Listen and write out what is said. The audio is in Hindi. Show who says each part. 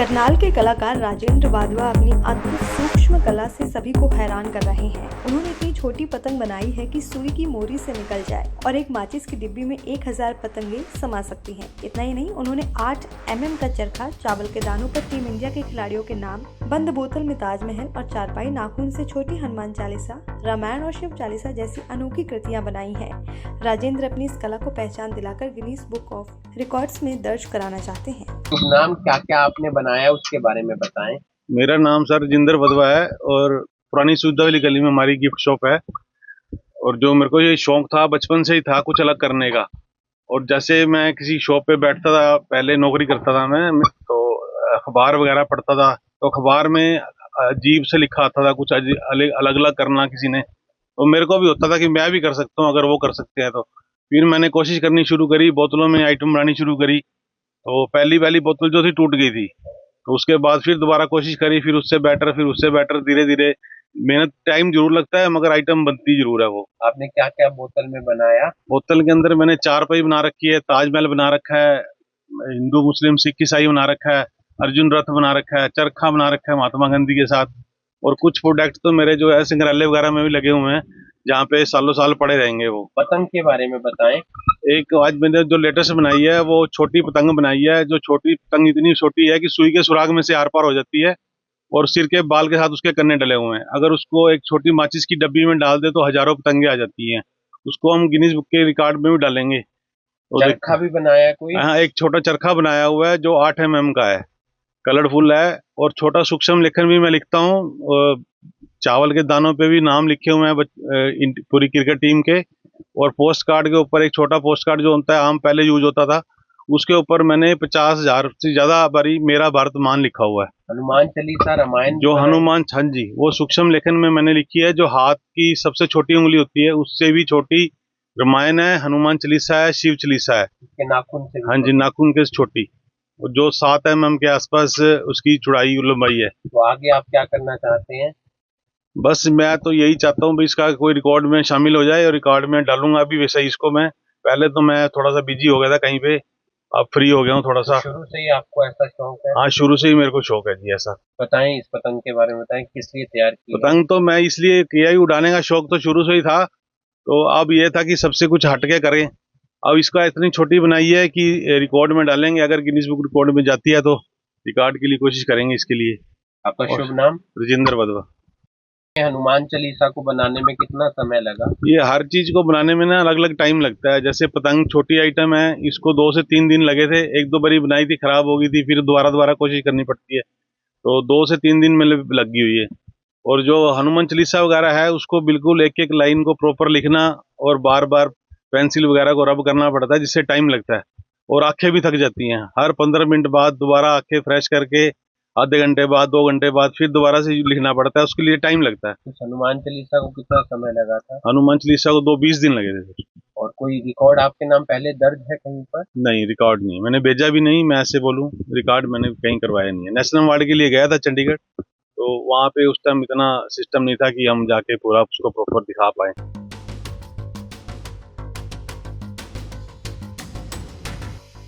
Speaker 1: करनाल के कलाकार राजेंद्र वाधवा अपनी अद्भुत सूक्ष्म कला से सभी को हैरान कर रहे हैं। उन्होंने इतनी छोटी पतंग बनाई है कि सुई की मोरी से निकल जाए और एक माचिस की डिब्बी में 1000 पतंगे समा सकती हैं। इतना ही नहीं, उन्होंने 8 mm का चरखा, चावल के दानों पर टीम इंडिया के खिलाड़ियों के नाम, बंद बोतल में ताजमहल और चारपाई नाखून से छोटी हनुमान चालीसा, रामायण और शिव चालीसा जैसी अनोखी कृतियाँ बनाई है। राजेंद्र अपनी इस कला को पहचान दिलाकर गिनीज बुक ऑफ रिकॉर्ड्स में दर्ज कराना चाहते हैं।
Speaker 2: नाम क्या क्या आपने बनाया उसके बारे में बताएं।
Speaker 3: मेरा नाम सर राजेंद्र वाधवा है और पुरानी सुविधा वाली गली में हमारी गिफ्ट शॉप है। और जो मेरे को ये शौक था बचपन से ही था कुछ अलग करने का। और जैसे मैं किसी शॉप पे बैठता था, पहले नौकरी करता था मैं तो अखबार वगैरह पढ़ता था, तो अखबार में अजीब से लिखा आता था कुछ अलग अलग करना किसी ने, तो मेरे को भी होता था कि मैं भी कर सकता हूँ अगर वो कर सकते हैं तो। फिर मैंने कोशिश करनी शुरू करी, बोतलों में आइटम बनानी शुरू करी। तो पहली बोतल जो थी टूट गई थी, तो उसके बाद फिर दोबारा कोशिश करी, फिर उससे बेटर धीरे धीरे। मेहनत टाइम जरूर लगता है मगर आइटम बनती जरूर है वो।
Speaker 2: आपने क्या क्या बोतल में बनाया?
Speaker 3: बोतल के अंदर मैंने चारपाई बना रखी है, ताजमहल बना रखा है, हिंदू मुस्लिम सिख ईसाई बना रखा है, अर्जुन रथ बना रखा है, चरखा बना रखा है महात्मा गांधी के साथ। और कुछ प्रोडक्ट तो मेरे जो है संग्रहालय वगैरह में भी लगे हुए हैं, जहाँ पे सालों साल पड़े रहेंगे वो।
Speaker 2: पतंग के बारे में बताएं।
Speaker 3: एक आज मैंने जो लेटेस्ट बनाई है वो छोटी पतंग बनाई है। जो छोटी पतंग इतनी छोटी है कि सुई के सुराग में से आर पार हो जाती है और सिर के बाल के साथ उसके कन्ने डले हुए हैं। अगर उसको एक छोटी माचिस की डब्बी में डाल दे तो हजारों पतंगे आ जाती हैं। उसको हम गिनीज बुक के रिकॉर्ड में भी डालेंगे। तो
Speaker 2: चरखा भी बनाया कोई?
Speaker 3: हाँ, एक छोटा चरखा बनाया हुआ है जो 8 mm का है, कलरफुल है। और छोटा सूक्ष्म लेखन भी मैं लिखता हूँ। चावल के दानों पे भी नाम लिखे हुए हैं पूरी क्रिकेट टीम के। और पोस्ट कार्ड के ऊपर एक छोटा पोस्ट कार्ड जो होता है आम पहले यूज होता था, उसके ऊपर मैंने 50,000 से ज्यादा बारी मेरा भारत मान लिखा हुआ है।
Speaker 2: हनुमान चालीसा, रामायण
Speaker 3: जो हनुमान, हाँ जी, वो सूक्ष्म लेखन में मैंने लिखी है। जो हाथ की सबसे छोटी उंगली होती है उससे भी छोटी रामायण है, हनुमान चालीसा है, शिव चालीसा है।
Speaker 2: इसके नाखून से?
Speaker 3: हाँ जी, नाखून के छोटी, जो 7 mm के आसपास उसकी चौड़ाई लंबाई है।
Speaker 2: तो आगे आप क्या करना चाहते हैं?
Speaker 3: बस मैं तो यही चाहता हूँ इसका कोई रिकॉर्ड में शामिल हो जाए और रिकॉर्ड में डालूंगा अभी वैसा ही इसको मैं। पहले तो मैं थोड़ा सा बिजी हो गया था कहीं पे, अब फ्री हो गया हूँ थोड़ा सा।
Speaker 2: शुरू से ही आपको ऐसा शौक है?
Speaker 3: हाँ, शुरू से ही मेरे को शौक है जी ऐसा।
Speaker 2: बताएं इस पतंग के बारे में, बताएं किस लिए तैयार की?
Speaker 3: पतंग तो मैं इसलिए किया ही, उड़ाने का शौक तो शुरू से ही था। तो अब ये था कि सबसे कुछ हटके करें। अब इसका इतनी छोटी बनाई है कि रिकॉर्ड में डालेंगे, अगर गिनीज बुक रिकॉर्ड में जाती है तो रिकॉर्ड के लिए कोशिश करेंगे इसके लिए।
Speaker 2: आपका शुभ नाम?
Speaker 3: राजेंद्र वाधवा।
Speaker 2: हनुमान चालीसा को बनाने में कितना समय लगा?
Speaker 3: ये हर चीज को बनाने में ना अलग अलग टाइम लगता है। जैसे पतंग छोटी आइटम है, इसको 2 से 3 दिन लगे थे। 1-2 बारी बनाई थी, खराब हो गई थी, फिर दोबारा कोशिश करनी पड़ती है। तो 2 से 3 दिन में लगी हुई है। और जो हनुमान चालीसा वगैरह है उसको बिल्कुल एक एक लाइन को प्रॉपर लिखना और बार बार पेंसिल वगैरह को रब करना पड़ता है, जिससे टाइम लगता है। और आंखें भी थक जाती हैं। हर 15 मिनट बाद दोबारा आंखें फ्रेश करके, आधे घंटे बाद, 2 घंटे बाद फिर दोबारा से लिखना पड़ता है, उसके लिए टाइम लगता है।
Speaker 2: तो हनुमान चालीसा को कितना समय लगा था?
Speaker 3: हनुमान चालीसा को 20 दिन लगे थे।
Speaker 2: और कोई रिकॉर्ड आपके नाम पहले दर्ज है कहीं पर?
Speaker 3: नहीं, रिकॉर्ड नहीं, मैंने भेजा भी नहीं। मैं ऐसे बोलूं, रिकॉर्ड मैंने कहीं करवाया नहीं है। नेशनल अवार्ड के लिए गया था चंडीगढ़, तो वहाँ पे उस टाइम इतना सिस्टम नहीं था कि हम जाके पूरा उसको प्रॉपर दिखा पाए।